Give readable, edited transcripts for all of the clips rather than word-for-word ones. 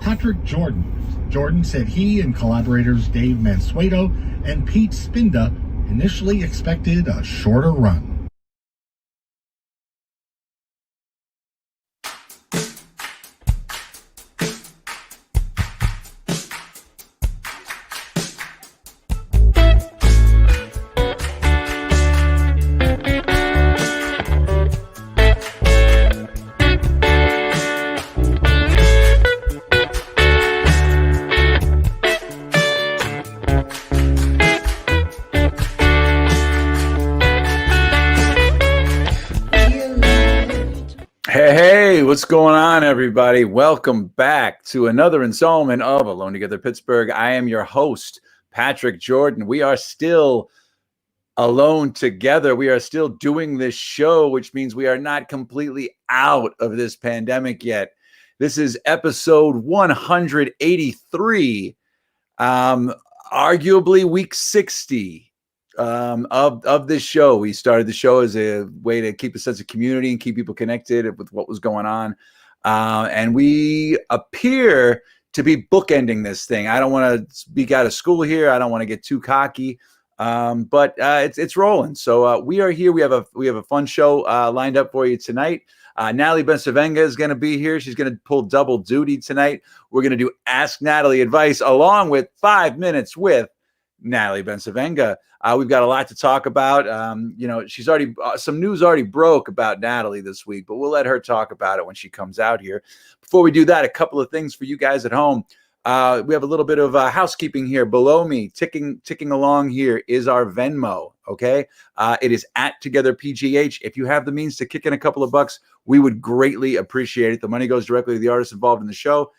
Patrick Jordan said he and collaborators Dave Mansueto and Pete Spinda initially expected a shorter run. Hey, what's going on, everybody? Welcome back to another installment of Alone Together Pittsburgh. I am your host, Patrick Jordan. We are still alone together. We are still doing this show, which means we are not completely out of this pandemic yet. This is episode 183, arguably week 60. Of this show. We started the show as a way to keep a sense of community and keep people connected with what was going on. And we appear to be bookending this thing. I don't want to speak out of school here. I don't want to get too cocky, but it's rolling. So we are here. We have a fun show lined up for you tonight. Natalie Bensavenga is going to be here. She's going to pull double duty tonight. We're going to do Ask Natalie Advice along with 5 Minutes with Natalie Bensavenga. We've got a lot to talk about. She's already some news already broke about Natalie this week, but we'll let her talk about it when she comes out here. Before we do that, a couple of things for you guys at home. We have a little bit of housekeeping here below me. Ticking along here is our Venmo. Okay, it is at Together PGH. If you have the means to kick in a couple of bucks, we would greatly appreciate it. The money goes directly to the artists involved in the show.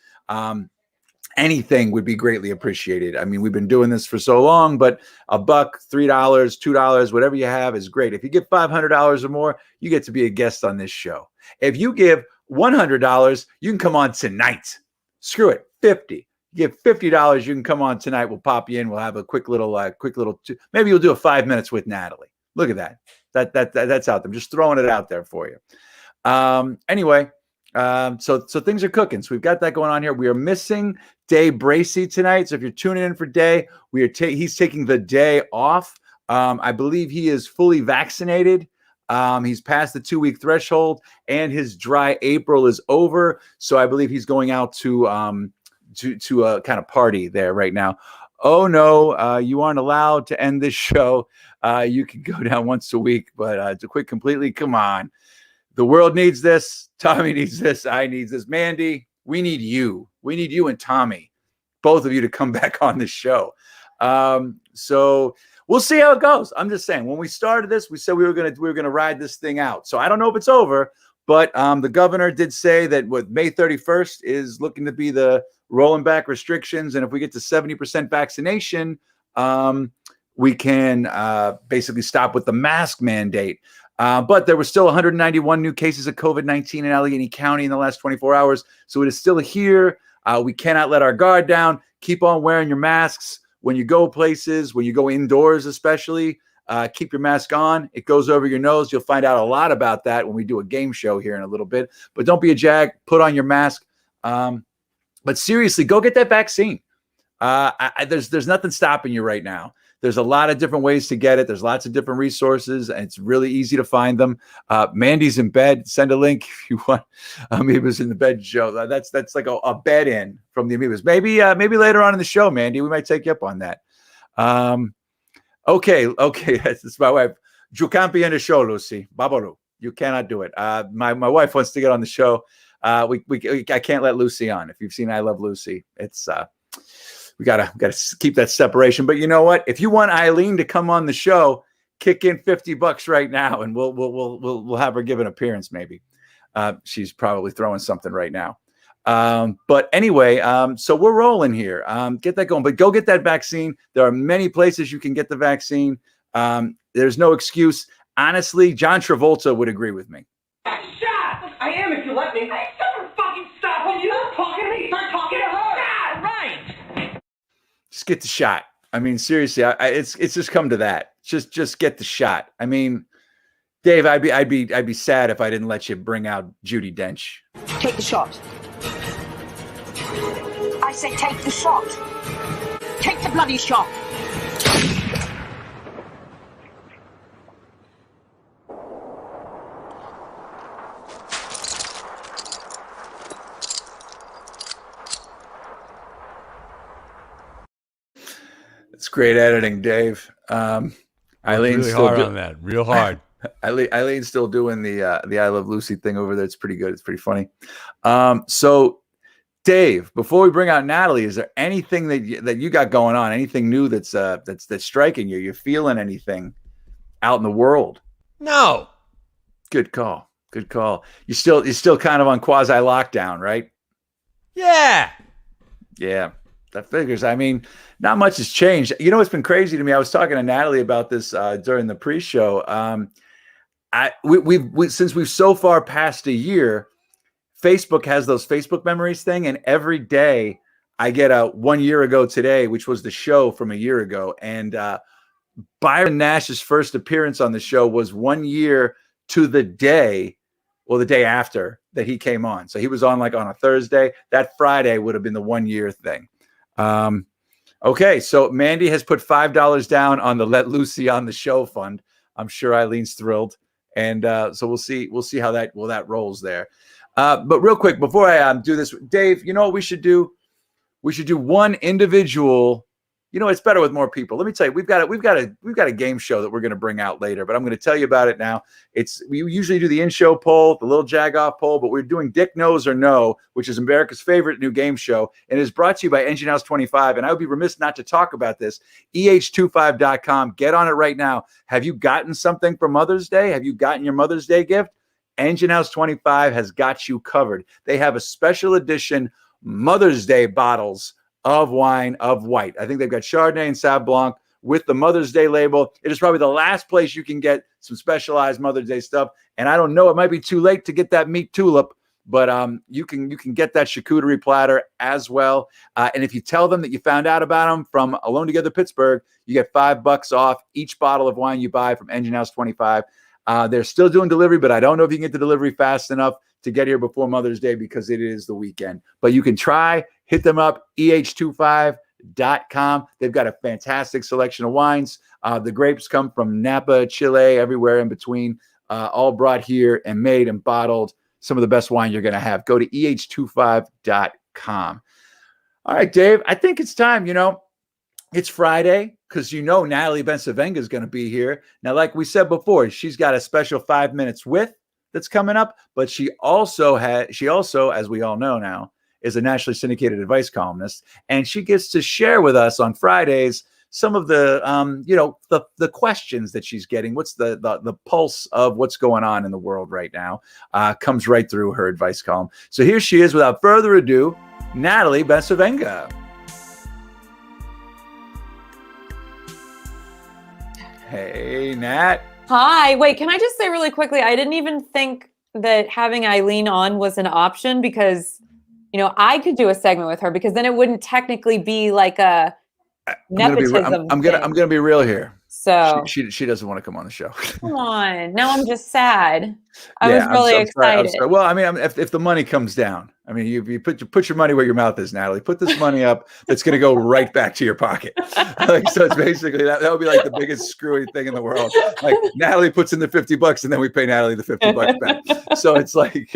Anything would be greatly appreciated. I mean, we've been doing this for so long, but $1, $3, $2, whatever you have is great. If you give $500 or more, you get to be a guest on this show. If you give $100, you can come on tonight. Screw it, 50. You give $50, you can come on tonight. We'll pop you in. We'll have a quick little, maybe you'll do a 5 minutes with Natalie. Look at that. That's out there. I'm just throwing it out there for you. Anyway. So things are cooking. So we've got that going on here. We are missing BRACEY tonight. So if you're tuning in for Day, he's taking the day off. I believe he is fully vaccinated. He's past the 2-week threshold, and his dry April is over. So I believe he's going out to a kind of party there right now. Oh no, you aren't allowed to end this show. You can go down once a week, but to quit completely, come on. The world needs this. Tommy needs this. I need this. Mandy, we need you. We need you and Tommy, both of you, to come back on the show. So we'll see how it goes. I'm just saying, when we started this, we said we were gonna ride this thing out. So I don't know if it's over, But the governor did say that with May 31st is looking to be the rolling back restrictions. And if we get to 70% vaccination, we can basically stop with the mask mandate. But there were still 191 new cases of COVID-19 in Allegheny County in the last 24 hours. So it is still here. We cannot let our guard down. Keep on wearing your masks when you go places, when you go indoors especially. Keep your mask on. It goes over your nose. You'll find out a lot about that when we do a game show here in a little bit. But don't be a jag. Put on your mask. But seriously, go get that vaccine. There's nothing stopping you right now. There's a lot of different ways to get it. There's lots of different resources, and it's really easy to find them. Mandy's in bed. Send a link if you want. Amoebas in the bed show. That's like a bed in from the Amoebas. Maybe later on in the show, Mandy, we might take you up on that. Okay. This is my wife. You can't be in the show, Lucy. Babalu. You cannot do it. My wife wants to get on the show. I can't let Lucy on. If you've seen I Love Lucy, it's we gotta keep that separation. But you know what? If you want Eileen to come on the show, kick in $50 right now, and we'll have her give an appearance. Maybe she's probably throwing something right now. But anyway, so we're rolling here. Get that going, but go get that vaccine. There are many places you can get the vaccine. There's no excuse. Honestly, John Travolta would agree with me. Shut! I am if you let me. I never fucking stop when you start talking to me. Start talking to her. Yeah, right. Just get the shot. I mean, seriously, it's just come to that. Just get the shot. I mean, Dave, I'd be sad if I didn't let you bring out Judi Dench. Take the shot. I say take the shot. Take the bloody shot. It's great editing, Dave. Eileen's really still hard on that. Real hard. Eileen's still doing the I Love Lucy thing over there. It's pretty good. It's pretty funny. So, Dave, before we bring out Natalie, is there anything that you got going on? Anything new that's striking you? You're feeling anything out in the world? No. Good call. Good call. You're still kind of on quasi lockdown, right? Yeah. Yeah. That figures. I mean, not much has changed. You know what's been crazy to me? I was talking to Natalie about this during the pre-show. Since we've so far past a year, Facebook has those Facebook memories thing, and every day I get a 1 year ago today, which was the show from a year ago. And Byron Nash's first appearance on the show was 1 year to the day, well, the day after that he came on. So he was on like on a Thursday. That Friday would have been the 1 year thing. Okay, so Mandy has put $5 down on the Let Lucy on the Show fund. I'm sure Eileen's thrilled, and so we'll see how that rolls there. But real quick before I do this, Dave, you know what we should do? We should do one individual. You know, it's better with more people. Let me tell you, we've got a game show that we're going to bring out later, but I'm going to tell you about it now. We usually do the in-show poll, the little Jagoff poll, but we're doing Dick Knows or No, which is America's favorite new game show, and is brought to you by Engine House 25. And I would be remiss not to talk about this. EH25.com. Get on it right now. Have you gotten something for Mother's Day? Have you gotten your Mother's Day gift? Engine House 25 has got you covered. They have a special edition Mother's Day bottles of wine of white. I think they've got Chardonnay and Sauv Blanc with the Mother's Day label. It is probably the last place you can get some specialized Mother's Day stuff. And I don't know, it might be too late to get that meat tulip, but you can get that charcuterie platter as well. And if you tell them that you found out about them from Alone Together Pittsburgh, you get $5 off each bottle of wine you buy from Engine House 25. They're still doing delivery, but I don't know if you can get the delivery fast enough to get here before Mother's Day because it is the weekend. But you can try, hit them up, eh25.com. They've got a fantastic selection of wines. The grapes come from Napa, Chile, everywhere in between, all brought here and made and bottled. Some of the best wine you're going to have. Go to eh25.com. All right, Dave, I think it's time, It's Friday because Natalie Bensavenga is going to be here. Now, like we said before, she's got a special 5 minutes with that's coming up, but she also, as we all know now, is a nationally syndicated advice columnist, and she gets to share with us on Fridays some of the the questions that she's getting. What's the pulse of what's going on in the world right now? Comes right through her advice column. So here she is, without further ado, Natalie Besavenga. Hey, Nat. Hi. Wait, can I just say really quickly, I didn't even think that having Eileen on was an option because, I could do a segment with her because then it wouldn't technically be like a nepotism. I'm gonna be real here. So she doesn't want to come on the show. Come on. Now I'm just sad. I was really excited. I'm sorry. Well, I mean, if the money comes down, I mean, you put your money where your mouth is, Natalie. Put this money up that's going to go right back to your pocket. So it's basically that would be like the biggest screwy thing in the world. Like Natalie puts in the $50 and then we pay Natalie the $50 back. So it's like,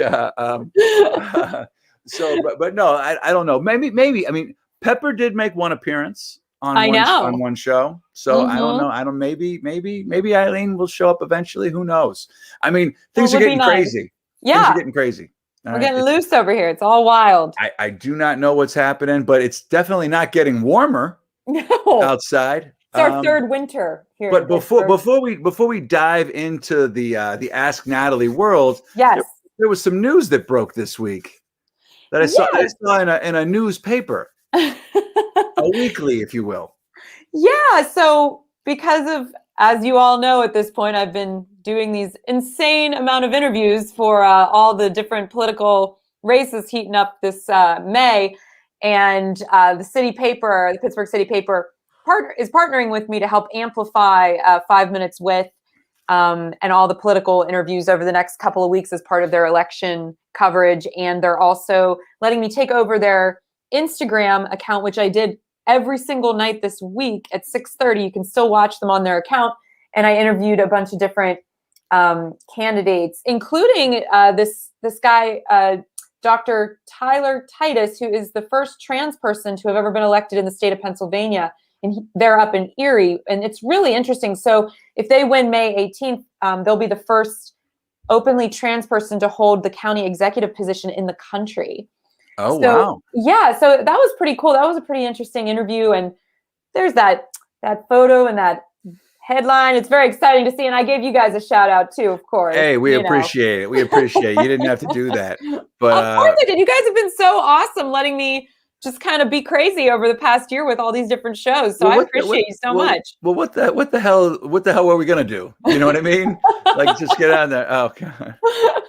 but no, I don't know. Maybe. I mean, Pepper did make one appearance on one show. So I don't know. Maybe Eileen will show up eventually. Who knows? I mean, things are getting crazy. Yeah. Things are getting crazy. We're getting loose over here. It's all wild. I do not know what's happening, but it's definitely not getting warmer outside. It's our third winter here. But before we dive into the Ask Natalie world, yes, there was some news that broke this week that I saw in a newspaper. A weekly, if you will. Yeah. So because of, as you all know at this point, I've been doing these insane amount of interviews for all the different political races heating up this May. And the city paper, the Pittsburgh City Paper, is partnering with me to help amplify 5 Minutes With and all the political interviews over the next couple of weeks as part of their election coverage. And they're also letting me take over their Instagram account, which I did every single night this week at 6:30. You can still watch them on their account. And I interviewed a bunch of different candidates, including this guy, Dr. Tyler Titus, who is the first trans person to have ever been elected in the state of Pennsylvania. And they're up in Erie. And it's really interesting. So if they win May 18th, they'll be the first openly trans person to hold the county executive position in the country. Oh, wow. Yeah. So that was pretty cool. That was a pretty interesting interview. And there's that photo and that headline. It's very exciting to see. And I gave you guys a shout out too, of course. Hey, we appreciate it. We appreciate it. You didn't have to do that. But of course I did. You guys have been so awesome letting me just kind of be crazy over the past year with all these different shows. So I appreciate you so much. Well, what the hell are we gonna do? You know what I mean? Like just get on there. Oh God.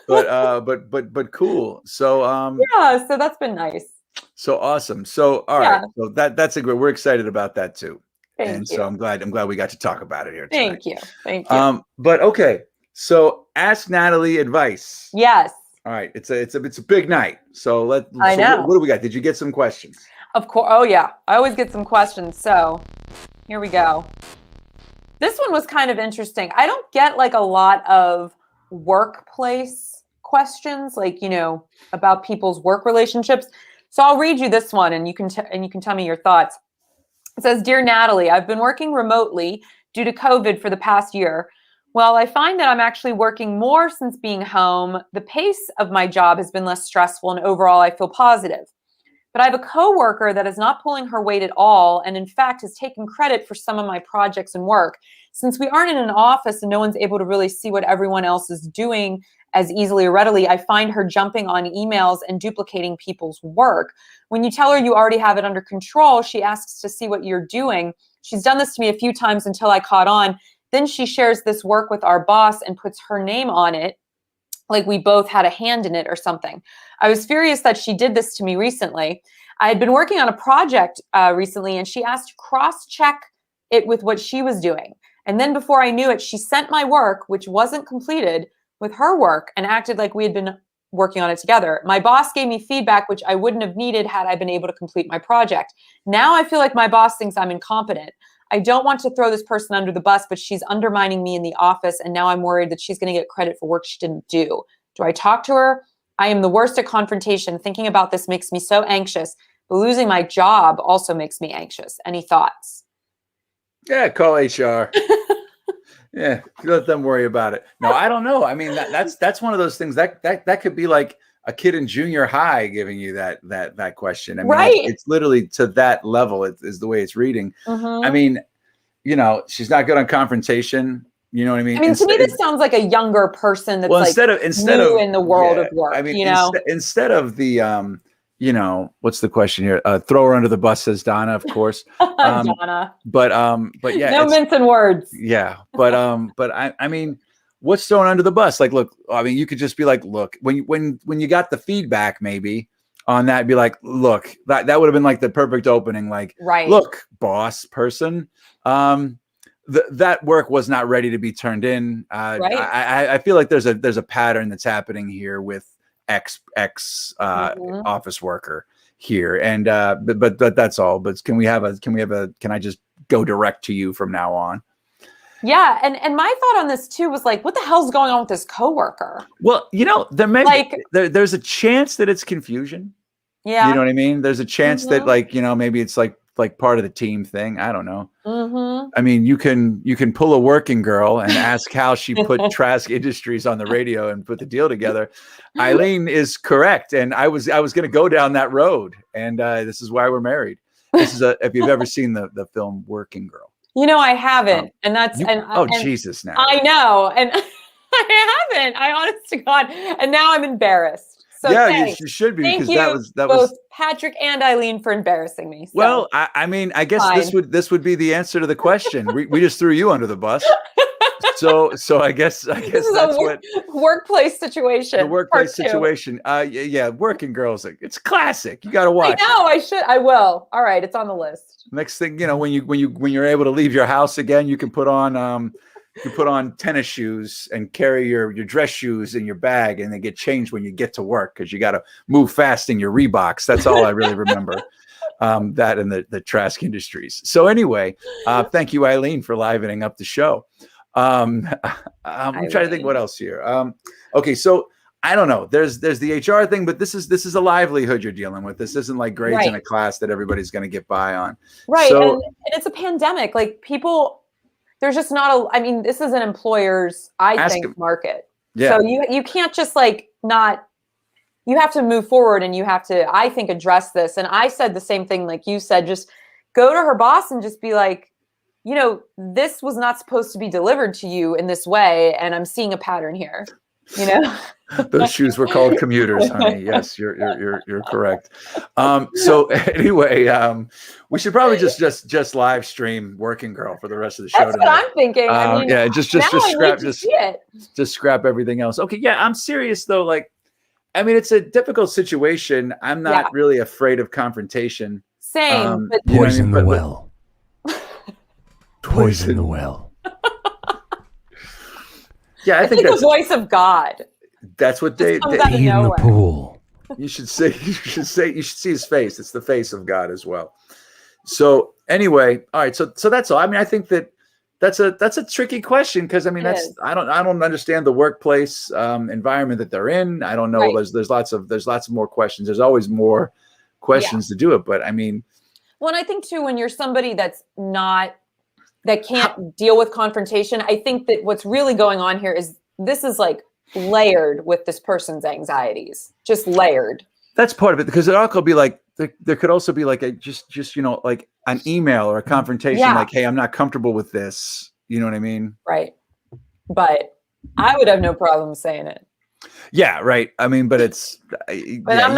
But cool. So yeah, so that's been nice. So awesome. So all right. So that's a great. We're excited about that too. Thank you. So I'm glad we got to talk about it here tonight. Thank you. But okay. So Ask Natalie advice. Yes. All right, it's a big night. So I know. What do we got? Did you get some questions? Of course. Oh yeah, I always get some questions. So here we go. This one was kind of interesting. I don't get like a lot of workplace questions, like about people's work relationships. So I'll read you this one, and you can tell me your thoughts. It says, "Dear Natalie, I've been working remotely due to COVID for the past year. Well, I find that I'm actually working more since being home. The pace of my job has been less stressful, and overall I feel positive. But I have a coworker that is not pulling her weight at all, and in fact has taken credit for some of my projects and work. Since we aren't in an office and no one's able to really see what everyone else is doing as easily or readily, I find her jumping on emails and duplicating people's work. When you tell her you already have it under control, she asks to see what you're doing. She's done this to me a few times until I caught on. Then she shares this work with our boss and puts her name on it, like we both had a hand in it or something. I was furious that she did this to me recently. I had been working on a project recently, and she asked to cross-check it with what she was doing. And then before I knew it, she sent my work, which wasn't completed, with her work and acted like we had been working on it together. My boss gave me feedback, which I wouldn't have needed had I been able to complete my project. Now I feel like my boss thinks I'm incompetent. I don't want to throw this person under the bus, but she's undermining me in the office, and now I'm worried that she's going to get credit for work she didn't do. Do I talk to her? I am the worst at confrontation. Thinking about this makes me so anxious, but losing my job also makes me anxious. Any thoughts?" Yeah, call HR. Yeah, let them worry about it. No, I don't know. I mean, that's one of those things that could be like a kid in junior high giving you that question. I mean, right. It's literally to that level is the way it's reading. Mm-hmm. I mean, you know, she's not good on confrontation. You know what I mean? I mean, to me, this sounds like a younger person that's instead like of new in the world of work. I mean, you know, instead of the you know, what's the question here? Throw her under the bus, says Donna, of course. Donna. But yeah, no mincing words. Yeah, but I mean, what's thrown under the bus? Like, look, I mean, you could just be like, look, when you got the feedback, maybe on that, be like, look, that would have been like the perfect opening. Like, right, look, boss person, that work was not ready to be turned in. Right. I feel like there's a pattern that's happening here with ex office worker here, and but that's all. But can I just go direct to you from now on? Yeah, and my thought on this too was like, what the hell's going on with this coworker? Well, you know, there may there's a chance that it's confusion. Yeah, you know what I mean. There's a chance that, like, you know, maybe it's like part of the team thing. I don't know. I mean, you can pull a working girl and ask how she put Trask Industries on the radio and put the deal together. Eileen is correct, and I was going to go down that road, and this is why we're married. This is if you've ever seen the film Working Girl. You know, I haven't, and that's Jesus, now I know, and I haven't. I honest to God, and now I'm embarrassed. So yeah, you should be, because that was both Patrick and Eileen for embarrassing me. So. Well, I mean, I guess this would be the answer to the question. We just threw you under the bus. So I guess this is that's what workplace situation. The workplace situation. Yeah, Working Girls. It's classic. You got to watch. I know. I will. All right, it's on the list. Next thing, you know, when you're able to leave your house again, you can put on tennis shoes and carry your dress shoes in your bag, and they get changed when you get to work, because you got to move fast in your Reeboks. That's all I really remember. That and the Trask Industries. So anyway, thank you, Eileen, for livening up the show. I'm trying to think what else here. Okay, so I don't know. There's the HR thing, but this is a livelihood you're dealing with. This isn't like grades in a class that everybody's going to get by on. Right, So, and it's a pandemic. Like, people, there's just not I mean, this is an employer's, I think, market. Yeah. So you can't just like not. You have to move forward, and you have to, I think, address this. And I said the same thing, like you said, just go to her boss and just be like, you know, this was not supposed to be delivered to you in this way, and I'm seeing a pattern here. You know, those shoes were called commuters, honey. Yes, you're correct. So anyway, we should probably just live stream Working Girl for the rest of the show. That's what I'm thinking. I mean, yeah, just scrap everything else. Okay, yeah, I'm serious though. Like, I mean, it's a difficult situation. I'm not really afraid of confrontation. Same, but poison the well. Poison the well. Yeah, I think that's the voice of God. That's what they in the pool. You should see his face. It's the face of God as well. So anyway, all right. So that's all. I mean, I think that's a tricky question, because I mean I don't understand the workplace environment that they're in. I don't know. Right. There's lots of more questions. There's always more questions to do it. But I mean, well, and I think too, when you're somebody that can't deal with confrontation, I think that what's really going on here is this is like layered with this person's anxieties, just layered. That's part of it, because it all could be like, there could also be like just you know, like an email or a confrontation, like, hey, I'm not comfortable with this. You know what I mean? Right. But I would have no problem saying it. Yeah, right. I mean, but it's. But I'm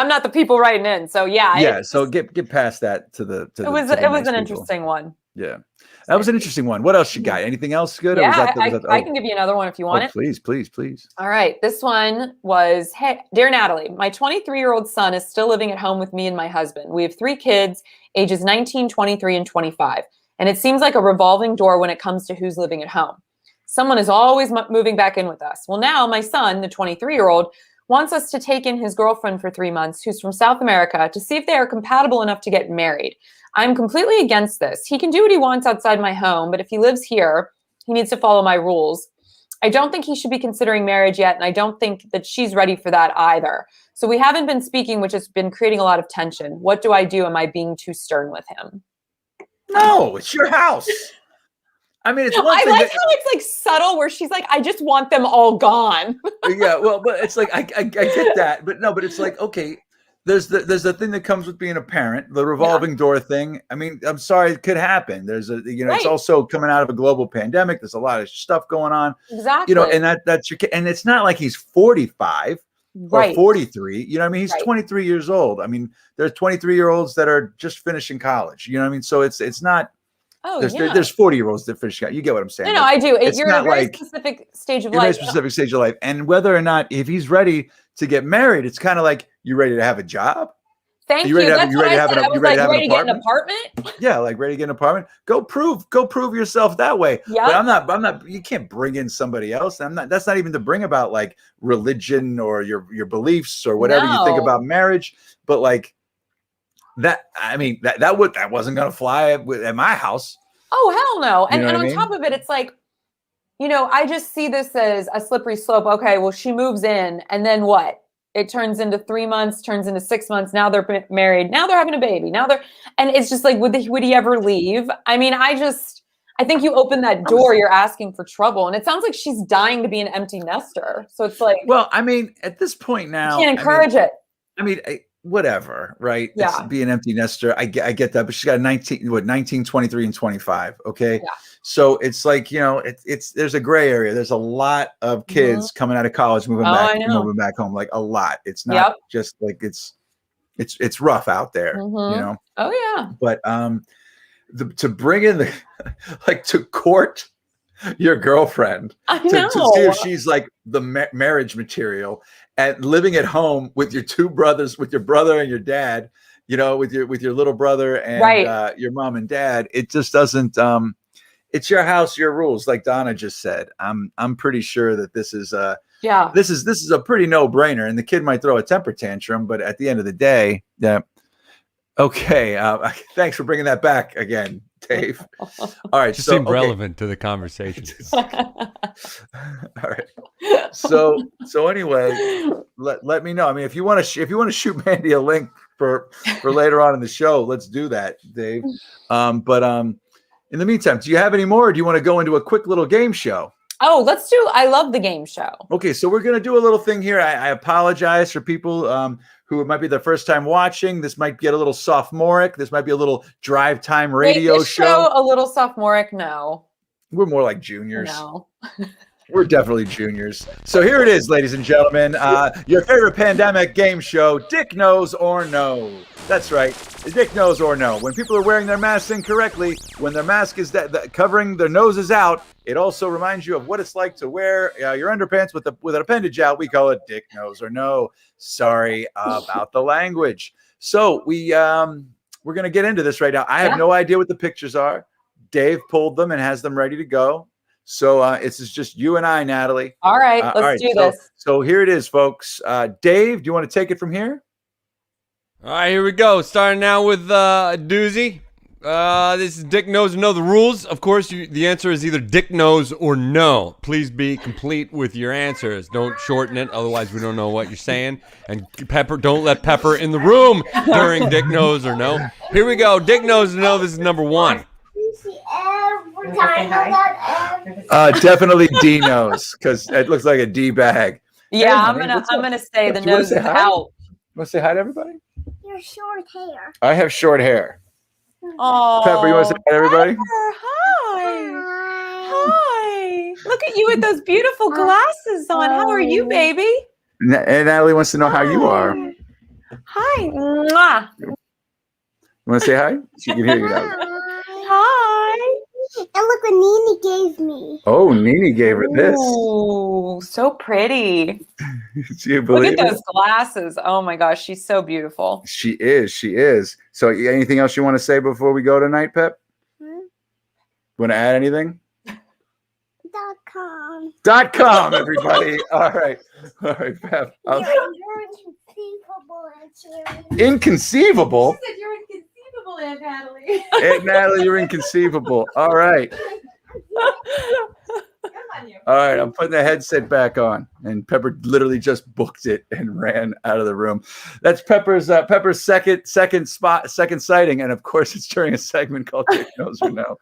not the people writing in, so yeah. Yeah. So get past that to the. It was an interesting one. Yeah, that was an interesting one. What else you got? Anything else good? Yeah, I can give you another one if you want it. Please. All right. This one was, hey, dear Natalie, my 23-year-old son is still living at home with me and my husband. We have 3 kids, ages 19, 23, and 25. And it seems like a revolving door when it comes to who's living at home. Someone is always moving back in with us. Well, now my son, the 23-year-old, wants us to take in his girlfriend for 3 months, who's from South America, to see if they are compatible enough to get married. I'm completely against this. He can do what he wants outside my home, but if he lives here, he needs to follow my rules. I don't think he should be considering marriage yet, and I don't think that she's ready for that either. So we haven't been speaking, which has been creating a lot of tension. What do I do? Am I being too stern with him? No, it's your house. I mean, it's one thing. I like how it's like subtle, where she's like, I just want them all gone. Yeah, well, but it's like, I get that. But no, but it's like, okay, there's the thing that comes with being a parent, the revolving door thing. I mean, I'm sorry, it could happen. There's it's also coming out of a global pandemic. There's a lot of stuff going on. Exactly. And that's your kid. And it's not like he's 45 or 43. You know what I mean? He's 23 years old. I mean, there's 23-year-olds that are just finishing college. You know what I mean? So it's not. Oh, there's 40-year-olds that finish. You get what I'm saying? No, I do. You're in a very specific stage of life. Very specific stage of life. And whether or not, if he's ready to get married, it's kind of like, you ready to have a job? Thank you. That's what I said. I was like, ready to get an apartment? Yeah, like ready to get an apartment. Go prove yourself that way. Yeah. But I'm not, you can't bring in somebody else. That's not even to bring about like religion or your beliefs or whatever you think about marriage. But like, that wasn't gonna fly at my house. Oh hell no! And on top of it, it's like, I just see this as a slippery slope. Okay, well she moves in, and then what? It turns into 3 months, turns into 6 months. Now they're married. Now they're having a baby. And it's just like, would he ever leave? I mean, I think you open that door, you're asking for trouble, and it sounds like she's dying to be an empty nester. So it's like, well, I mean, at this point now, you can't encourage it. I mean, whatever, right? Yeah. It's be an empty nester. I get that, but she's got 19, 23, and 25. Okay. Yeah. So it's like, there's a gray area. There's a lot of kids coming out of college, moving back home, like a lot. It's not just like, it's rough out there, Oh yeah. But, to bring in to court your girlfriend to see if she's like the marriage material, and living at home with your two brothers, with your brother and your dad, with your little brother and your mom and dad. It just doesn't. It's your house, your rules, like Donna just said. I'm pretty sure that this is this is a pretty no-brainer, and the kid might throw a temper tantrum, but at the end of the day, okay. Thanks for bringing that back again, Dave. All right, just seemed relevant to the conversation. All right. So anyway, let me know. I mean, if you want to shoot Mandy a link for later on in the show, let's do that, Dave. But in the meantime, do you have any more, or do you want to go into a quick little game show? Oh, let's do. I love the game show. Okay, so we're gonna do a little thing here. I apologize for people who might be the first time watching. This might get a little sophomoric. This might be a little drive time radio show. A little sophomoric? No. We're more like juniors. No. We're definitely juniors. So here it is, ladies and gentlemen. Your favorite pandemic game show, Dick Knows or No. That's right. Dick Knows or No. When people are wearing their masks incorrectly, when their mask is covering their noses out, it also reminds you of what it's like to wear your underpants with an appendage out. We call it Dick Knows or No. Sorry about the language. So we're going to get into this right now. I have no idea what the pictures are. Dave pulled them and has them ready to go. So it's just you and I, Natalie. All right, let's do this. So here it is, folks. Dave, do you want to take it from here? All right, here we go. Starting now with a doozy. This is Dick Knows or No. The rules, of course, the answer is either Dick Knows or No. Please be complete with your answers. Don't shorten it, otherwise we don't know what you're saying. And Pepper, don't let Pepper in the room during Dick Knows or No. Here we go. Dick Knows or No. This is number one. Definitely D knows, because it looks like a D bag. Yeah, hey, I'm gonna say the nose is out. Want to say hi to everybody? Your short hair. I have short hair. Oh, Pepper, you want to say hi to everybody? Pepper, hi. Hi. Look at you with those beautiful glasses on. How are you, baby? And Natalie wants to know how you are. Hi. Mwah. You want to say hi? She can hear you now. Hi. And look what Nini gave me. Oh, Nini gave her this. Oh, so pretty. Do you believe Look at those glasses. Oh my gosh, she's so beautiful. She is. She is. So anything else you want to say before we go tonight, Pep? Want to add anything? .com, everybody. All right, Pep. You're inconceivable. Inconceivable? She said you're inconceivable, Aunt Natalie. Aunt Natalie, you're inconceivable. All right. All right, I'm putting the headset back on, and Pepper literally just booked it and ran out of the room. That's Pepper's second sighting, and of course, it's during a segment called Dick Knows or No.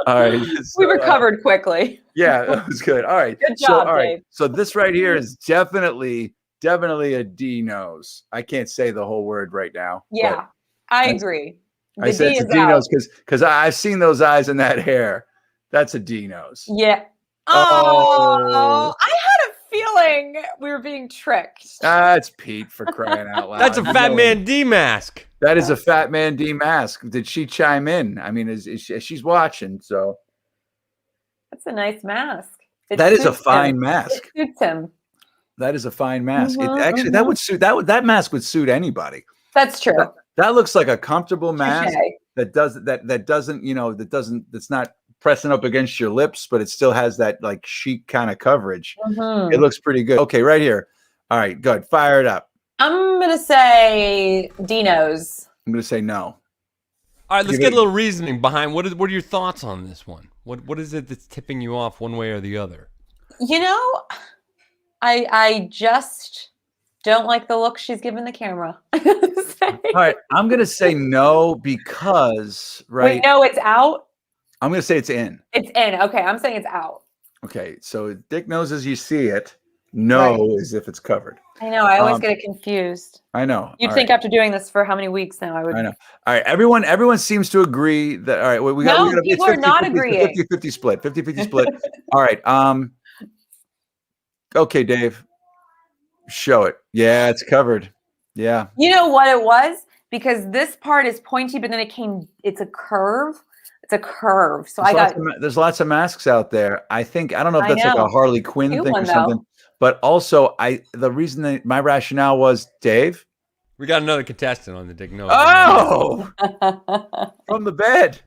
All right, we recovered quickly. Yeah, that was good. All right, good job, Dave. Dave. So this right here is definitely definitely a D nose. I can't say the whole word right now. Yeah, I agree. I said it's a D nose because I've seen those eyes and that hair. That's a D nose. Yeah. Oh. I had a feeling we were being tricked. That's Pete for crying out loud. That's a Fat Man D mask. That is a Fat Man D mask. Did she chime in? I mean, she's watching, so. That's a nice mask. That is a fine mask. It suits him. That is a fine mask. That would suit that mask would suit anybody. That's true. That looks like a comfortable mask that's not pressing up against your lips, but it still has that like chic kind of coverage. It looks pretty good. Okay, right here. All right, good. Fire it up. I'm gonna say Dino's. I'm gonna say no. All right, let's get a little reasoning behind what are your thoughts on this one? What is it that's tipping you off one way or the other? You know, I just don't like the look she's giving the camera. All right, I'm gonna say no because Wait, no, it's out. I'm gonna say it's in. It's in. Okay, I'm saying it's out. Okay, so Dick knows as you see it. No is if it's covered. I know. I always get it confused. I know. You'd think after doing this for how many weeks now, I would. I know. All right, everyone seems to agree that. All right, we got. People are not agreeing. 50-50 split. 50-50 split. All right. Okay, Dave. Show it. Yeah, it's covered. Yeah. You know what it was? Because this part is pointy, but then it's a curve. It's a curve. So there's lots of masks out there. I don't know if that's like a Harley Quinn thing or something. But also, the reason that my rationale was, Dave. We got another contestant on the Dick Nose. Oh, from the bed.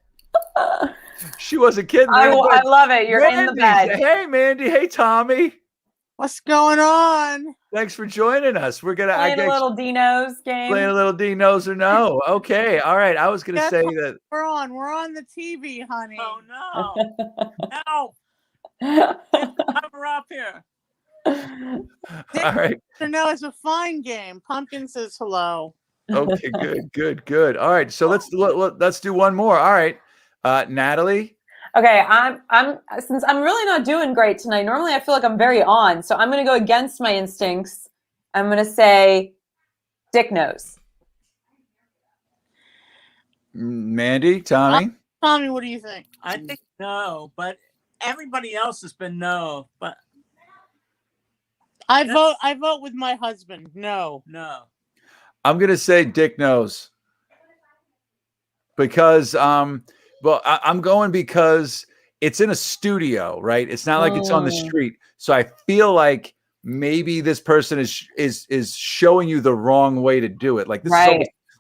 She wasn't kidding. I love it. You're in the bed. Hey, Mandy. Hey, Tommy. What's going on? Thanks for joining us. We're gonna playing a little D-Nose game. Playing a little D-Nose or no. Okay. All right. I was gonna say that we're on the TV, honey. Oh no. No. Cover up here. All right. No, it's a fine game. Pumpkin says hello. Okay, good. All right. So let's do one more. All right. Natalie. Okay, since I'm really not doing great tonight. Normally I feel like I'm very on, so I'm going to go against my instincts. I'm going to say Dick Nose. Mandy, Tommy? Tommy, what do you think? I think no, but everybody else has been no, but I vote with my husband. No. I'm going to say Dick Nose. Because I'm going because it's in a studio, right? It's not like it's on the street. So I feel like maybe this person is showing you the wrong way to do it. Like this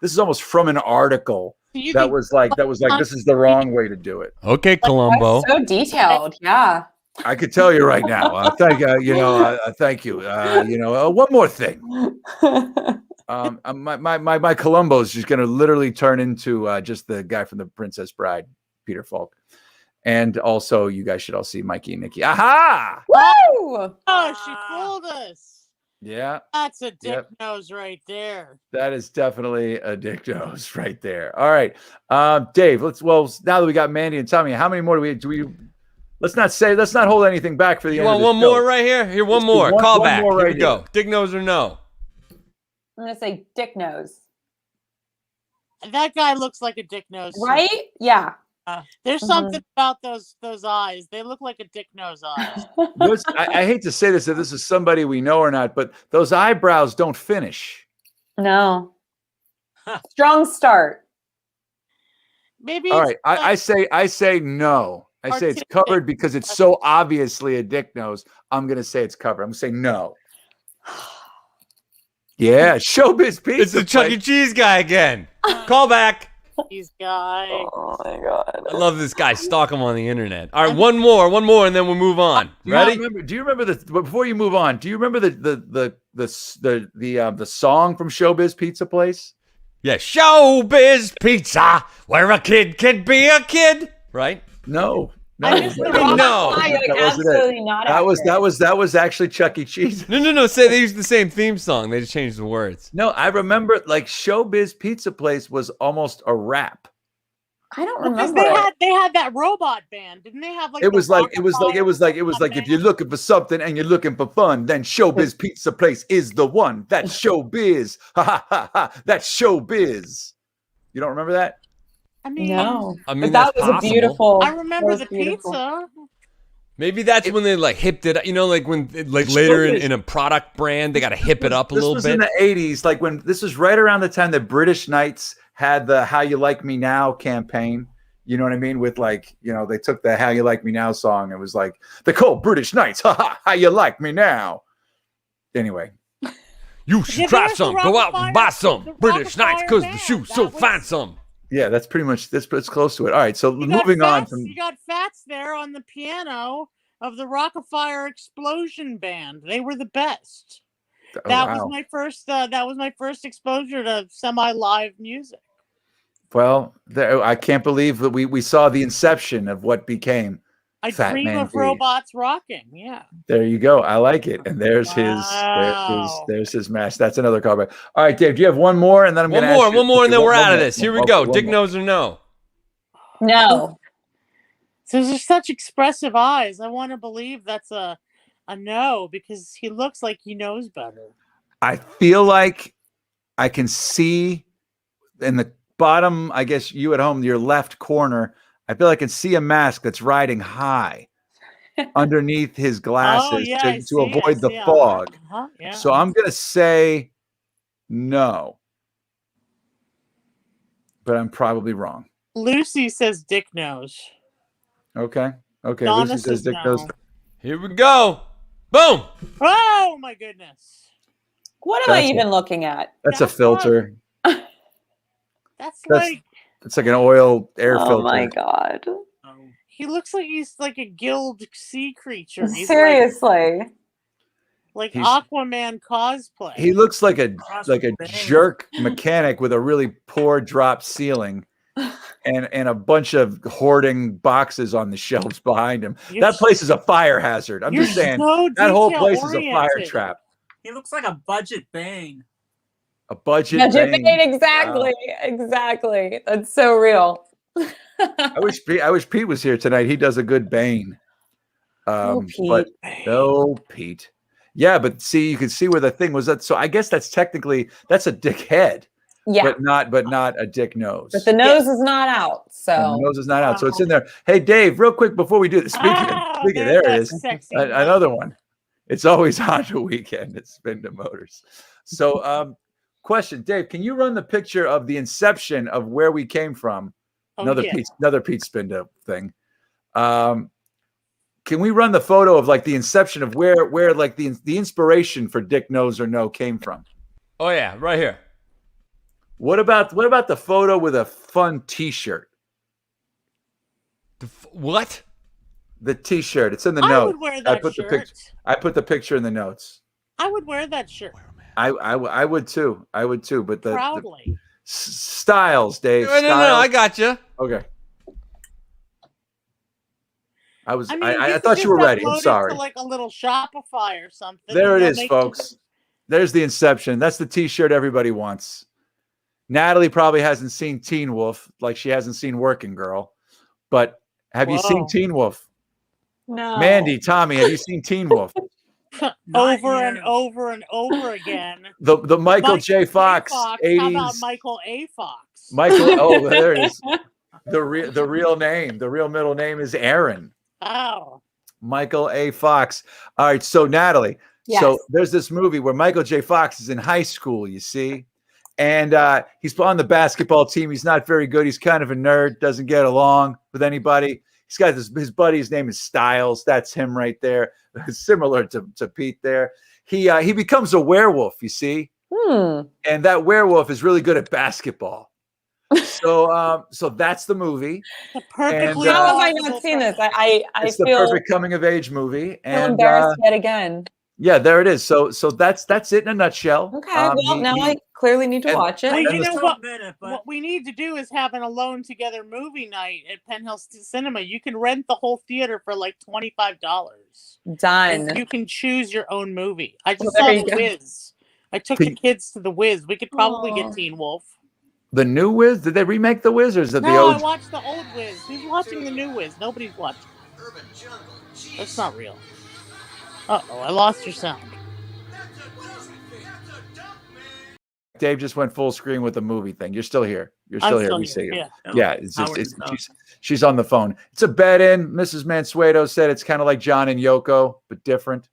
is almost from an article that was like this is the wrong way to do it. Okay, Columbo. So detailed, yeah. I could tell you right now. Thank you. One more thing. My Columbo is just going to literally turn into just the guy from The Princess Bride, Peter Falk. And also, you guys should all see Mikey and Nikki. Aha! Woo! Oh, she fooled us. Yeah. That's a Dick Nose right there. That is definitely a Dick Nose right there. All right. Dave, now that we got Mandy and Tommy, how many more do we let's not hold anything back for the end of the show. One more right here? Here, one more. Call back. More here we go. Dick Nose or no? I'm going to say Dick Nose. That guy looks like a Dick Nose. Right? Yeah. There's something about those eyes. They look like a Dick Nose eyes. I hate to say this, if this is somebody we know or not, but those eyebrows don't finish. No. Strong start. Maybe. All right. I say no. I say it's covered because it's so obviously a Dick Nose. I'm going to say it's covered. I'm going to say no. Yeah, Showbiz Pizza. It's the Chuck E. Cheese guy again. Call back. Cheese guy. Oh my god. I love this guy. Stalk him on the internet. All right, one more, and then we'll move on. Ready? Do you remember before you move on? Do you remember the song from Showbiz Pizza Place? Yeah, Showbiz Pizza, where a kid can be a kid. Right? No. No. Absolutely not. That was actually Chuck E. Cheese. No. Say they used the same theme song. They just changed the words. No, I remember like Showbiz Pizza Place was almost a rap. I don't Because remember. they had that robot band, didn't they have like? It the was like it was Rockafire like if you're band? looking for something and you're looking for fun, then Showbiz Pizza Place is the one. That's Showbiz. Ha ha ha ha. That's Showbiz. You don't remember that? I mean, No, I mean, but that that's was possible. a beautiful. I remember that was the beautiful. pizza. Maybe that's when they like hipped it. You know, like when like later in a product brand, they got to hip it up a little This was bit. in the 80s, like when this was right around the time that British Knights had the How You Like Me Now campaign. You know what I mean? With like, you know, they took the How You Like Me Now song. It was like the cold British Knights. Ha ha, how you like me now? Anyway. You should Yeah, try there's the some. Go out and buy the some. British Knights, Rockafire because the band. shoes That so was- find some. Yeah, that's pretty much it's close to it. All right, so You got moving on Fats- from you got Fats there on the piano of the Rockafire Explosion Band. They were the best. oh, That wow. was my first. That was my first exposure to semi-live music. Well, there, I can't believe that we saw the inception of what became I Fat dream Man of D. robots rocking. Yeah. There you go. I like it. And there's Wow. there's his match. That's another callback. All right, Dave, do you have one more? And then I'm One gonna more, ask you- one more, and then okay, we're one out of more. this. Here we Okay, go. one Dick more. knows or no. No. So there's such expressive eyes. I want to believe that's a no because he looks like he knows better. I feel like I can see in the bottom, I guess you at home, your left corner, I feel like I can see a mask that's riding high underneath his glasses yeah, I to see, avoid the I see. fog. Yeah. So I'm going to say no, but I'm probably wrong. Lucy says Dick knows. Okay. Okay. Donna Lucy says says Dick no. knows. Here we go. Boom. Oh my goodness. What am I That's even looking at? That's a That's filter. That's like It's like an oil air filter. Oh my god. he looks like he's like a guild sea creature. He's Seriously. like He's- Aquaman cosplay. He looks like a jerk mechanic with a really poor drop ceiling and a bunch of hoarding boxes on the shelves behind him. You're That place is a fire hazard. I'm you're just saying so that whole place is a fire detail-oriented. trap. He looks like a budget Bane. A budget. Budget Bane. Bane, exactly. Exactly. That's so real. I wish Pete was here tonight. He does a good Bane. Oh, Pete. But no, Pete. Yeah, but see, you can see where the thing was. So I guess that's technically that's a dick head, Yeah. but not a dick nose. But the nose is not out. And So the nose is not out, so it's in there. Hey, Dave, real quick before we do this, speaking, there it is. Sexy Another one. It's always Honda weekend at Spinda Motors. So, question, Dave, can you run the picture of the inception of where we came from? Oh, Another yeah. Pete Spinda thing. Can we run the photo of like the inception of where like the inspiration for Dick Knows or No came from? Oh yeah, right here. What about the photo with a fun T-shirt? What? The T-shirt. It's in the I notes. would wear that shirt. I put the picture in the notes. I would wear that shirt I would too. I would too. But the proudly. styles, Dave. No, I got you. Okay. I was. I mean, I just- thought just you were ready. I'm upload it sorry. To like a little Shopify or something. There and it they'll is, make folks. There's the inception. That's the T-shirt everybody wants. Natalie probably hasn't seen Teen Wolf, like she hasn't seen Working Girl. But have you seen Whoa. Teen Wolf? no. Mandy, Tommy, have you seen Teen Wolf? over and over and over again. The Michael J. Fox, How 80s. about Michael A. Fox? Michael. Oh, there it is. The real name. The real middle name is Aaron. Oh. Michael A. Fox. All right. So Natalie. Yes. So there's this movie where Michael J. Fox is in high school. You see. And he's on the basketball team. He's not very good. He's kind of a nerd, doesn't get along with anybody. He's got his buddy. His name is Styles. That's him right there. Similar to Pete there. He becomes a werewolf, you see. And that werewolf is really good at basketball. So that's the movie. The perfectly. And, How have I not seen this? I It's the feel, perfect coming of age movie. feel And embarrassed yet again. yeah, there it is. So that's it in a nutshell. Okay, well, now I clearly need to and- watch it. Well, and you the- know Still what? admit it, but What we need to do is have an alone together movie night at Penn Hill Cinema. You can rent the whole theater for like $25. Done. And you can choose your own movie. I just Well, saw there you The go. Wiz. I took Can the kids to The Wiz. We could probably Oh. get Teen Wolf. The new Wiz? Did they remake the Wiz, or is it the No, I old? watched the old Wiz. Who's watching the new Wiz? Nobody's watching. That's not real. Uh-oh, I lost your sound. Dave just went full screen with the movie thing. You're still here. You're I'm still here. still We here, see you. yeah. Yeah, it's just Howard and she's on the phone. It's a bed in. Mrs. Mansueto said it's kind of like John and Yoko, but different.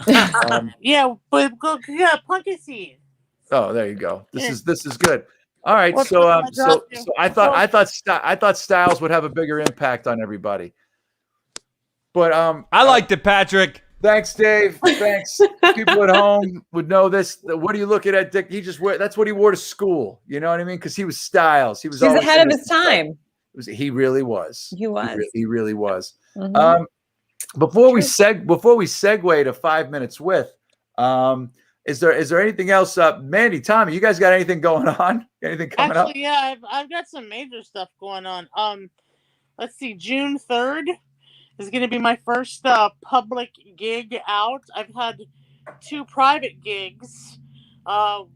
Yeah, but pumpkin seed. Oh, there you go. This is good. All right, What- so what did I drop you? I thought Styles would have a bigger impact on everybody. But I liked it, Patrick. thanks, Dave. Thanks. People at home would know this. What are you looking at, Dick? That's what he wore to school. You know what I mean? Because he was Styles. He was He's always ahead of in his time. He really was. He was. He really was. Mhm. Before we segue to 5 minutes with, is there anything else? Mandy, Tommy, you guys got anything going on? Anything coming up? Actually, yeah, I've got some major stuff going on. Let's see, June 3rd is going to be my first public gig out. I've had 2 private gigs, but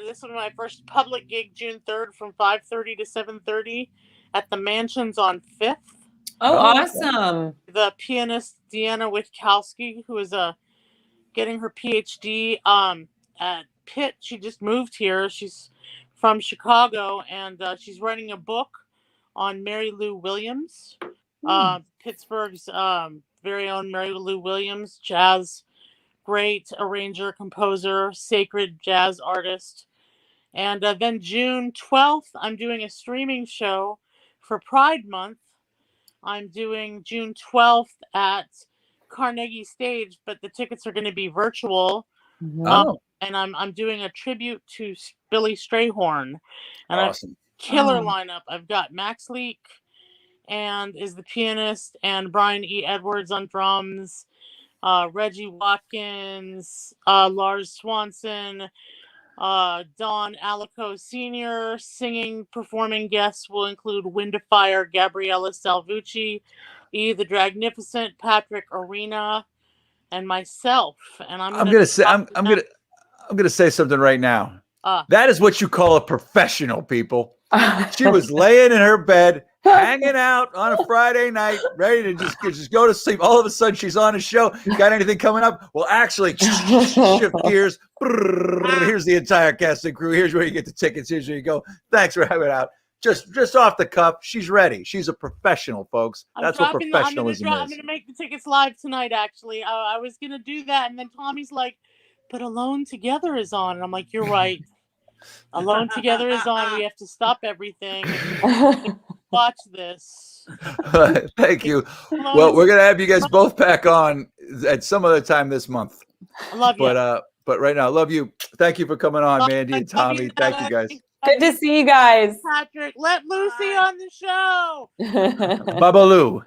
this will be my first public gig, June 3rd, from 5:30 to 7:30 at the Mansions on 5th. Oh, awesome. The pianist Deanna Witkowski, who is getting her PhD at Pitt. She just moved here. She's from Chicago, and she's writing a book on Mary Lou Williams, Pittsburgh's very own Mary Lou Williams, jazz great arranger, composer, sacred jazz artist. And then June 12th, I'm doing a streaming show for Pride Month. I'm doing June 12th at Carnegie Stage, but the tickets are going to be virtual. And I'm doing a tribute to Billy Strayhorn. And Awesome. Killer lineup. I've got Max Leak and is the pianist, and Brian E. Edwards on drums, Reggie Watkins, Lars Swanson, Don Alico Sr. Singing, performing guests will include Wind of Fire, Gabriella Salvucci, E. the Dragnificent, Patrick Arena, and myself. And I'm gonna say something right now. That is what you call a professional, people. She was laying in her bed, hanging out on a Friday night, ready to just go to sleep. All of a sudden, she's on a show. Got anything coming up? Well, actually, shift gears. Here's the entire cast and crew. Here's where you get the tickets. Here's where you go. Thanks for having out. Just off the cuff. She's ready. She's a professional, folks. That's what professionalism is. I'm going to make the tickets live tonight, actually. I was going to do that, and then Tommy's like, but Alone Together is on. And I'm like, you're right. Alone Together is on. We have to stop everything. Watch this. Thank you. Well, we're gonna have you guys both back on at some other time this month. I love you. But right now, I love you. Thank you for coming on, Mandy and Tommy. Thank you, guys. Good to see you guys. Patrick, let Lucy on the show. Babaloo.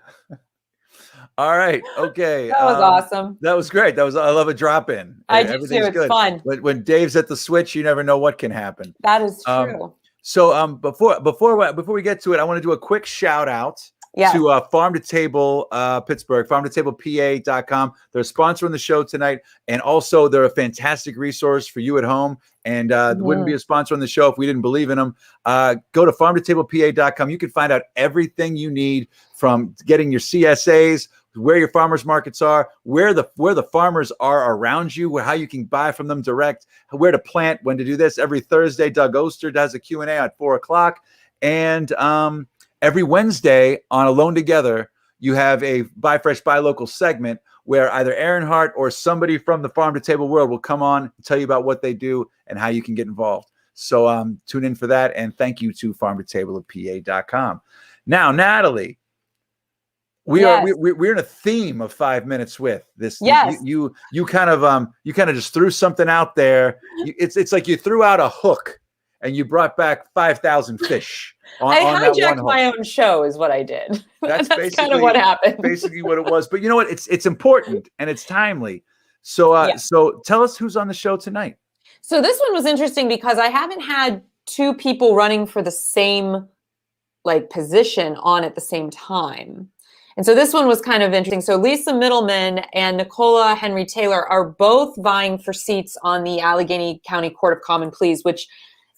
All right. Okay. That was awesome. That was great. I love a drop in. I do too. It's fun. When Dave's at the switch, you never know what can happen. That is true. So before we get to it, I want to do a quick shout out to Farm to Table Pittsburgh, farmtotablepa.com. They're sponsoring the show tonight, and also they're a fantastic resource for you at home. And wouldn't be a sponsor on the show if we didn't believe in them. Go to farmtotablepa.com. You can find out everything you need, from getting your CSAs, where your farmers markets are, where the farmers are around you, how you can buy from them direct, where to plant, when to do this. Every Thursday, Doug Oster does a Q&A at 4:00. And every Wednesday on Alone Together, you have a Buy Fresh, Buy Local segment where either Aaron Hart or somebody from the Farm to Table world will come on and tell you about what they do and how you can get involved. So tune in for that. And thank you to farmtotablepa.com. Now, Natalie, we're in a theme of 5 minutes with this. Yes. You kind of just threw something out there. It's like you threw out a hook and you brought back 5,000 fish. I hijacked my own show is what I did. That's kind of what happened. Basically what it was. But you know what? It's important and it's timely. So so tell us who's on the show tonight. So this one was interesting because I haven't had 2 people running for the same position on at the same time. And so this one was kind of interesting. So Lisa Middleman and Nicola Henry Taylor are both vying for seats on the Allegheny County Court of Common Pleas, which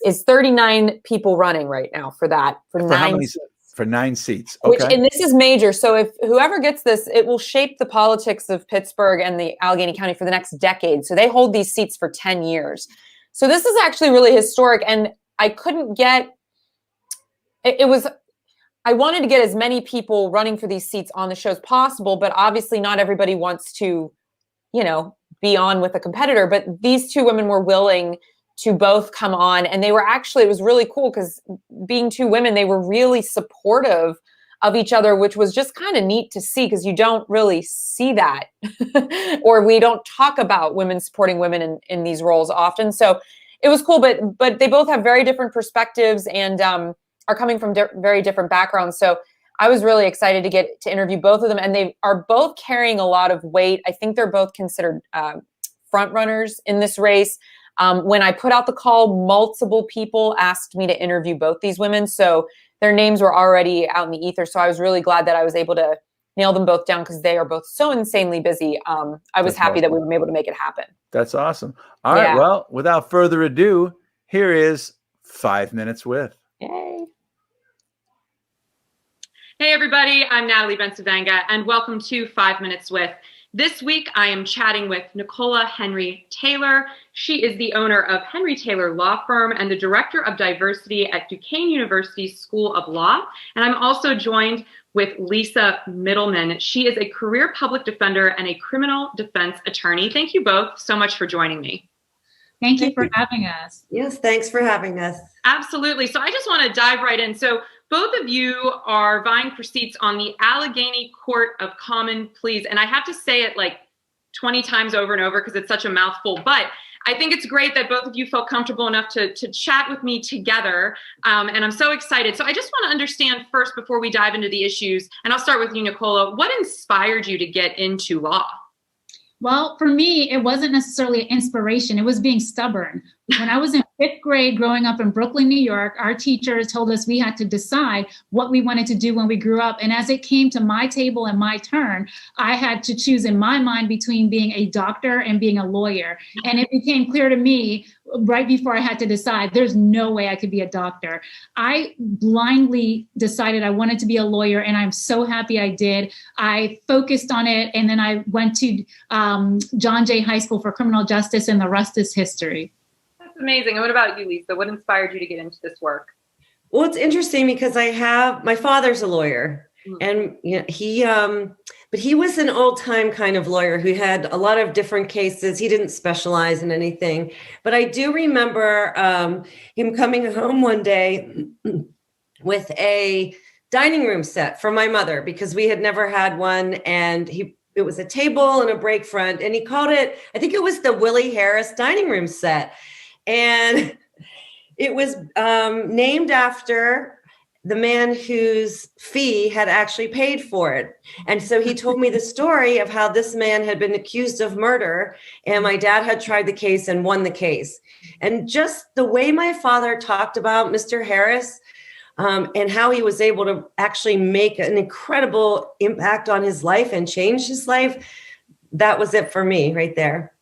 is 39 people running right now for that, for how 9 many? seats. For 9 seats. Which, Okay. and this is major. So if whoever gets this, it will shape the politics of Pittsburgh and the Allegheny County for the next decade. So they hold these seats for 10 years. So this is actually really historic. And I couldn't get, I wanted to get as many people running for these seats on the show as possible, but obviously not everybody wants to, be on with a competitor. But these 2 women were willing to both come on, and they were actually, it was really cool because being 2 women, they were really supportive of each other, which was just kind of neat to see because you don't really see that or we don't talk about women supporting women in these roles often. So it was cool, but they both have very different perspectives and are coming from very different backgrounds. So I was really excited to get to interview both of them, and they are both carrying a lot of weight. I think they're both considered front runners in this race. When I put out the call, multiple people asked me to interview both these women. So their names were already out in the ether. So I was really glad that I was able to nail them both down because they are both so insanely busy. I was happy that we were able to make it happen. That's awesome. All right. Well, without further ado, here is 5 Minutes With. Yay. Hey, everybody. I'm Natalie Bencavanga, and welcome to 5 Minutes With. This week, I am chatting with Nicola Henry Taylor. She is the owner of Henry Taylor Law Firm and the Director of Diversity at Duquesne University School of Law. And I'm also joined with Lisa Middleman. She is a career public defender and a criminal defense attorney. Thank you both so much for joining me. Thank you for having us. Yes, thanks for having us. Absolutely. So I just want to dive right in. So both of you are vying for seats on the Allegheny Court of Common Pleas. And I have to say it like 20 times over and over because it's such a mouthful. But I think it's great that both of you felt comfortable enough to chat with me together. And I'm so excited. So I just want to understand first, before we dive into the issues, and I'll start with you, Nicola, what inspired you to get into law? Well, for me, it wasn't necessarily an inspiration. It was being stubborn. When I was in 5th grade growing up in Brooklyn, New York, our teachers told us we had to decide what we wanted to do when we grew up. And as it came to my table and my turn, I had to choose in my mind between being a doctor and being a lawyer. And it became clear to me right before I had to decide, there's no way I could be a doctor. I blindly decided I wanted to be a lawyer, and I'm so happy I did. I focused on it, and then I went to John Jay High School for Criminal Justice, and the rest is history. That's amazing. And what about you, Lisa? What inspired you to get into this work? Well, it's interesting because my father's a lawyer, and but he was an old time kind of lawyer who had a lot of different cases. He didn't specialize in anything, but I do remember him coming home one day with a dining room set for my mother because we had never had one, and it was a table and a break front, and he called it, I think it was the Willie Harris dining room set. And it was named after the man whose fee had actually paid for it. And so he told me the story of how this man had been accused of murder, and my dad had tried the case and won the case. And just the way my father talked about Mr. Harris and how he was able to actually make an incredible impact on his life and change his life, that was it for me right there.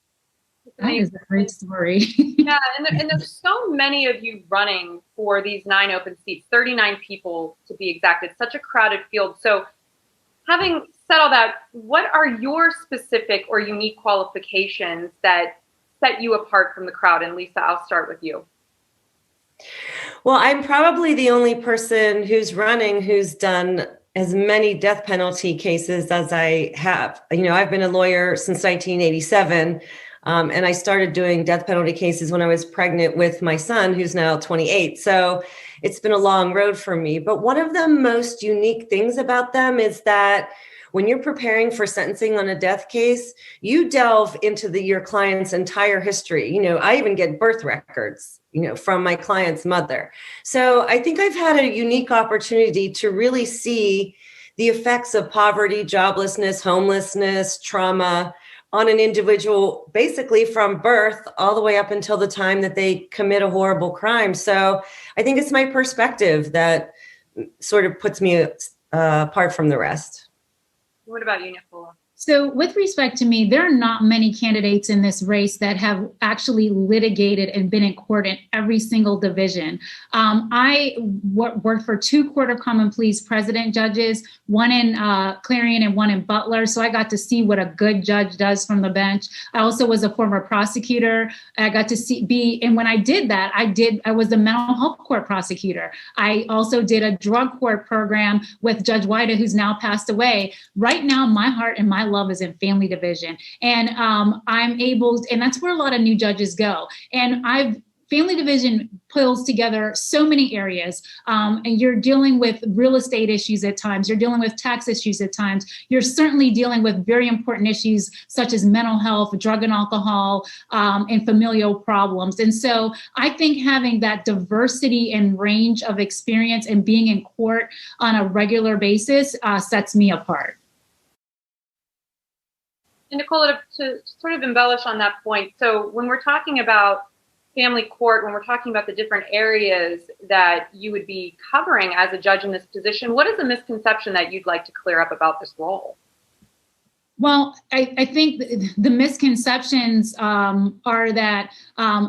That is a great story. Yeah, and there's so many of you running for these 9 open seats, 39 people to be exact. It's such a crowded field. So having said all that, what are your specific or unique qualifications that set you apart from the crowd? And Lisa, I'll start with you. Well, I'm probably the only person who's running who's done as many death penalty cases as I have. I've been a lawyer since 1987. And I started doing death penalty cases when I was pregnant with my son, who's now 28. So it's been a long road for me. But one of the most unique things about them is that when you're preparing for sentencing on a death case, you delve into your client's entire history. I even get birth records, from my client's mother. So I think I've had a unique opportunity to really see the effects of poverty, joblessness, homelessness, trauma on an individual, basically from birth all the way up until the time that they commit a horrible crime. So I think it's my perspective that sort of puts me apart from the rest. What about you, Nicola? So with respect to me, there are not many candidates in this race that have actually litigated and been in court in every single division. I worked for 2 Court of Common Pleas president judges, one in Clarion and one in Butler. So I got to see what a good judge does from the bench. I also was a former prosecutor. I got to and when I did that, I was the mental health court prosecutor. I also did a drug court program with Judge Wida, who's now passed away. Right now, my heart and my love is in family division. And and that's where a lot of new judges go. And family division pulls together so many areas, and you're dealing with real estate issues at times, you're dealing with tax issues at times, you're certainly dealing with very important issues such as mental health, drug and alcohol, and familial problems. And so I think having that diversity and range of experience and being in court on a regular basis sets me apart. And Nicola, to sort of embellish on that point, so when we're talking about family court, when we're talking about the different areas that you would be covering as a judge in this position, what is a misconception that you'd like to clear up about this role? Well, I think the misconceptions are that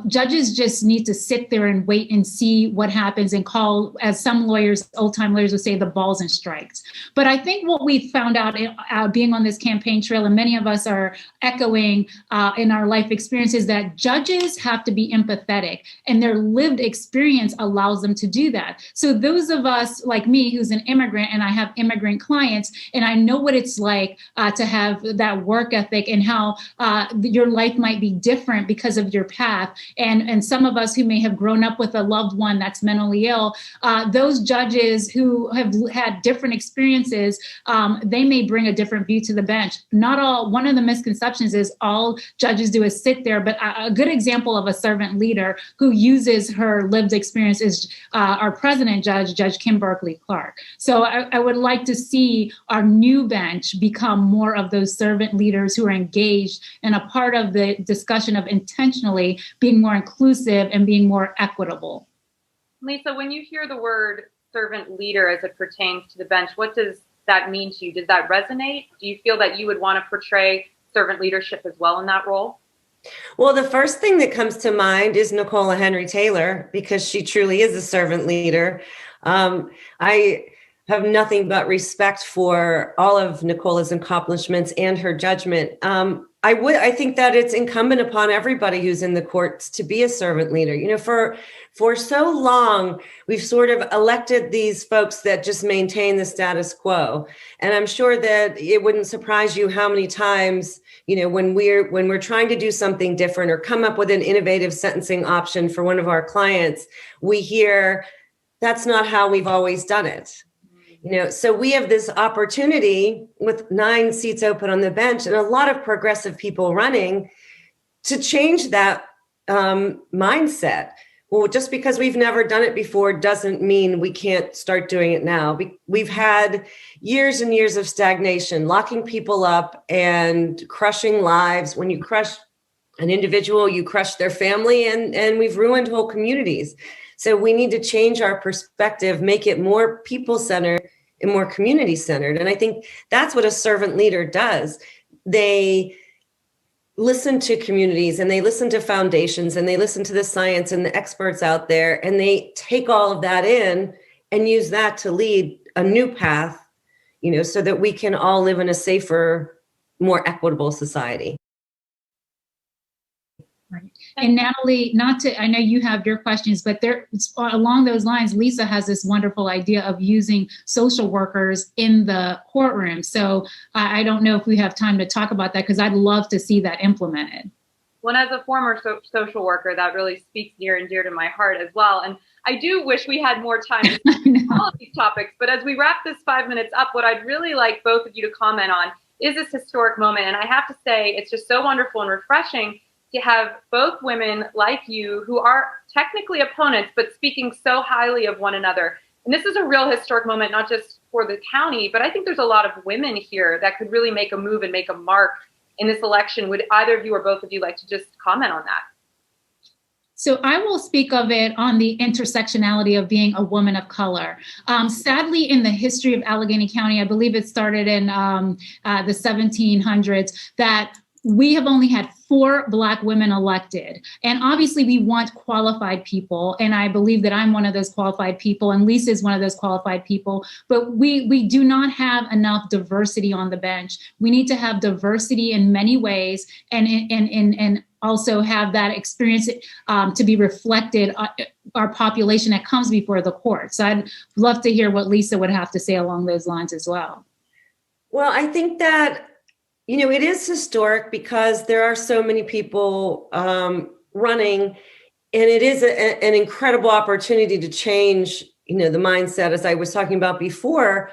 judges just need to sit there and wait and see what happens and call, as some lawyers, old-time lawyers would say, the balls and strikes. But I think what we found out being on this campaign trail, and many of us are echoing in our life experience, is that judges have to be empathetic, and their lived experience allows them to do that. So those of us like me, who's an immigrant, and I have immigrant clients, and I know what it's like to have that work ethic and how your life might be different because of your path. And some of us who may have grown up with a loved one that's mentally ill, those judges who have had different experiences, they may bring a different view to the bench. Not all, one of the misconceptions is all judges do is sit there, but a good example of a servant leader who uses her lived experience is our president judge, Judge Kim Berkeley Clark. So I would like to see our new bench become more of those servant leaders who are engaged and a part of the discussion of intentionally being more inclusive and being more equitable. Lisa, when you hear the word servant leader as it pertains to the bench, what does that mean to you? Does that resonate? Do you feel that you would want to portray servant leadership as well in that role? Well, the first thing that comes to mind is Nicola Henry Taylor, because she truly is a servant leader. I have nothing but respect for all of Nicola's accomplishments and her judgment. I think that it's incumbent upon everybody who's in the courts to be a servant leader. You know, for so long, we've sort of elected these folks that just maintain the status quo. And I'm sure that it wouldn't surprise you how many times, you know, when we're trying to do something different or come up with an innovative sentencing option for one of our clients, we hear, that's not how we've always done it. You know, so we have this opportunity with 9 seats open on the bench and a lot of progressive people running to change that mindset. Well, just because we've never done it before doesn't mean we can't start doing it now. We've had years and years of stagnation, locking people up and crushing lives. When you crush an individual, you crush their family, and we've ruined whole communities. So we need to change our perspective, make it more people-centered and more community-centered. And I think that's what a servant leader does. They listen to communities and they listen to foundations and they listen to the science and the experts out there, and they take all of that in and use that to lead a new path, you know, so that we can all live in a safer, more equitable society. Right. And Natalie, I know you have your questions, but along those lines, Lisa has this wonderful idea of using social workers in the courtroom. So I don't know if we have time to talk about that, because I'd love to see that implemented. Well, as a former social worker, that really speaks near and dear to my heart as well. And I do wish we had more time to speak on all of these topics. But as we wrap this 5 minutes up, what I'd really like both of you to comment on is this historic moment. And I have to say, it's just so wonderful and refreshing to have both women like you, who are technically opponents, but speaking so highly of one another. And this is a real historic moment, not just for the county, but I think there's a lot of women here that could really make a move and make a mark in this election. Would either of you or both of you like to just comment on that? So I will speak of it on the intersectionality of being a woman of color. Sadly, in the history of Allegheny County, I believe it started in the 1700s, that we have only had 4 Black women elected. And obviously we want qualified people. And I believe that I'm one of those qualified people, and Lisa is one of those qualified people, but we do not have enough diversity on the bench. We need to have diversity in many ways, and also have that experience to be reflected our population that comes before the court. So I'd love to hear what Lisa would have to say along those lines as well. Well, I think that, you know, it is historic because there are so many people running, and it is an incredible opportunity to change, you know, the mindset, as I was talking about before.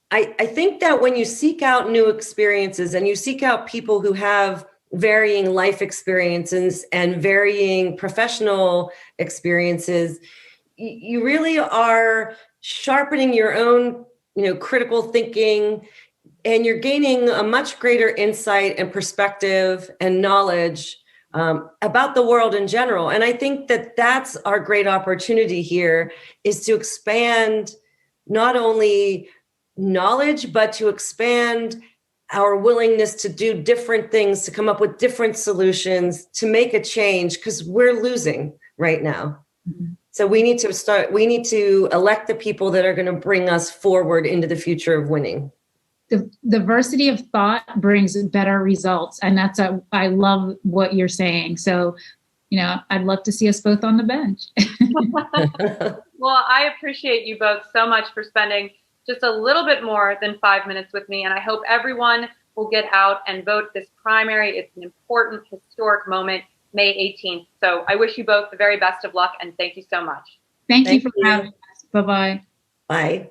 I think that when you seek out new experiences and you seek out people who have varying life experiences and varying professional experiences, you really are sharpening your own, you know, critical thinking, and you're gaining a much greater insight and perspective and knowledge about the world in general. And I think that that's our great opportunity here, is to expand not only knowledge, but to expand our willingness to do different things, to come up with different solutions, to make a change, because we're losing right now. Mm-hmm. So we need to elect the people that are going to bring us forward into the future of winning. The diversity of thought brings better results. And I love what you're saying. So, you know, I'd love to see us both on the bench. Well, I appreciate you both so much for spending just a little bit more than 5 minutes with me. And I hope everyone will get out and vote this primary. It's an important, historic moment, May 18th. So I wish you both the very best of luck, and thank you so much. Thank you for having us. Bye-bye. Bye.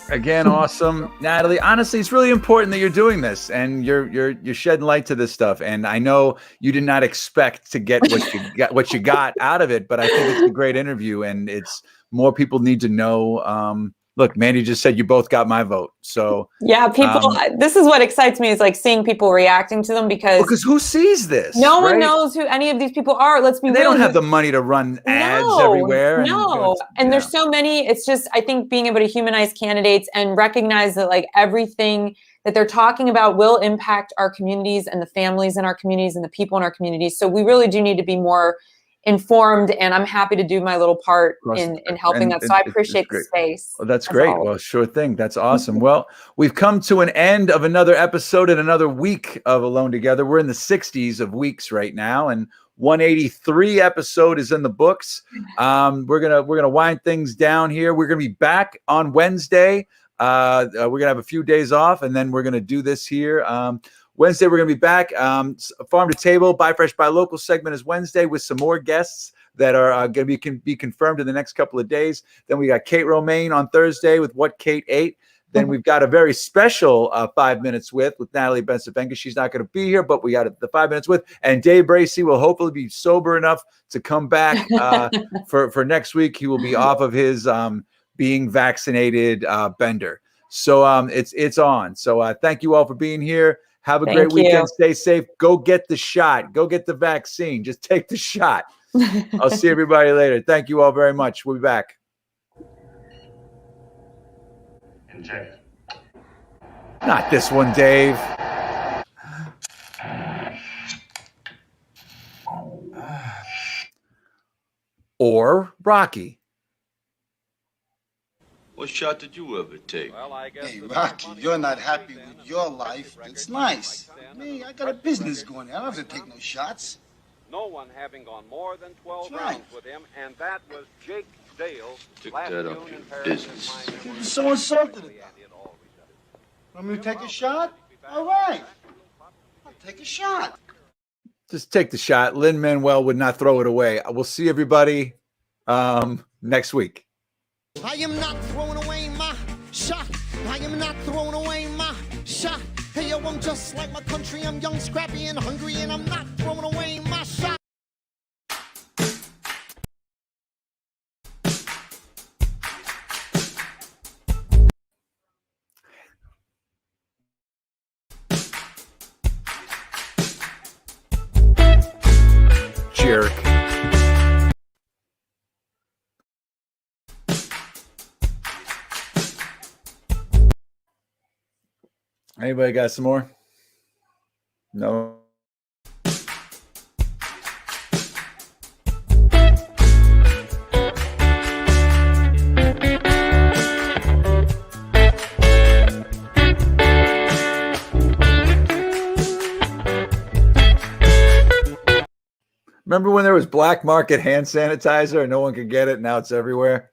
Again, awesome, Natalie. Honestly, it's really important that you're doing this and you're shedding light to this stuff. And I know you did not expect to get what you got out of it, but I think it's a great interview, and it's more people need to know. Look, Mandy just said you both got my vote. So yeah, people. This is what excites me, is like seeing people reacting to them, because who sees this? No one knows who any of these people are. Let's be real. They don't have the money to run ads everywhere. And there's so many. It's just, I think, being able to humanize candidates and recognize that like everything that they're talking about will impact our communities and the families in our communities and the people in our communities. So we really do need to be more informed, and I'm happy to do my little part in helping that. So I appreciate the space. Well, that's great. Well, sure thing. That's awesome. Well, we've come to an end of another episode and another week of Alone Together. We're in the 60s of weeks right now, and 183 episode is in the books. We're gonna wind things down here. We're gonna be back on Wednesday. We're gonna have a few days off, and then we're gonna do this here. Wednesday, we're going to be back. Farm to Table, Buy Fresh, Buy Local segment is Wednesday with some more guests that are going to be confirmed in the next couple of days. Then we got Kate Romaine on Thursday with What Kate Ate. Then we've got a very special 5 minutes with Natalie Bensavenga. She's not going to be here, but we got the 5 minutes with. And Dave BRACEY will hopefully be sober enough to come back for next week. He will be off of his being vaccinated bender. So it's on. So thank you all for being here. Have a great weekend. Stay safe. Go get the shot. Go get the vaccine. Just take the shot. I'll see everybody later. Thank you all very much. We'll be back. And Jay. Not this one, Dave. Or Rocky. What shot did you ever take? Well, I guess hey, Rocky, you're not happy with your life. It's nice. Me, I got a business going on. I don't have to take no shots. No one having gone more than 12 rounds with him, and that was Jake Dale. Took that up your business. You're so insulted about it. Want me to take a shot? All right. I'll take a shot. Just take the shot. Lin-Manuel would not throw it away. We'll see everybody next week. I am not throwing away my shot. I am not throwing away my shot. Hey, yo, I'm just like my country. I'm young, scrappy, and hungry, and I'm not throwing away my shot. Anybody got some more? No. Remember when there was black market hand sanitizer and no one could get it? Now it's everywhere.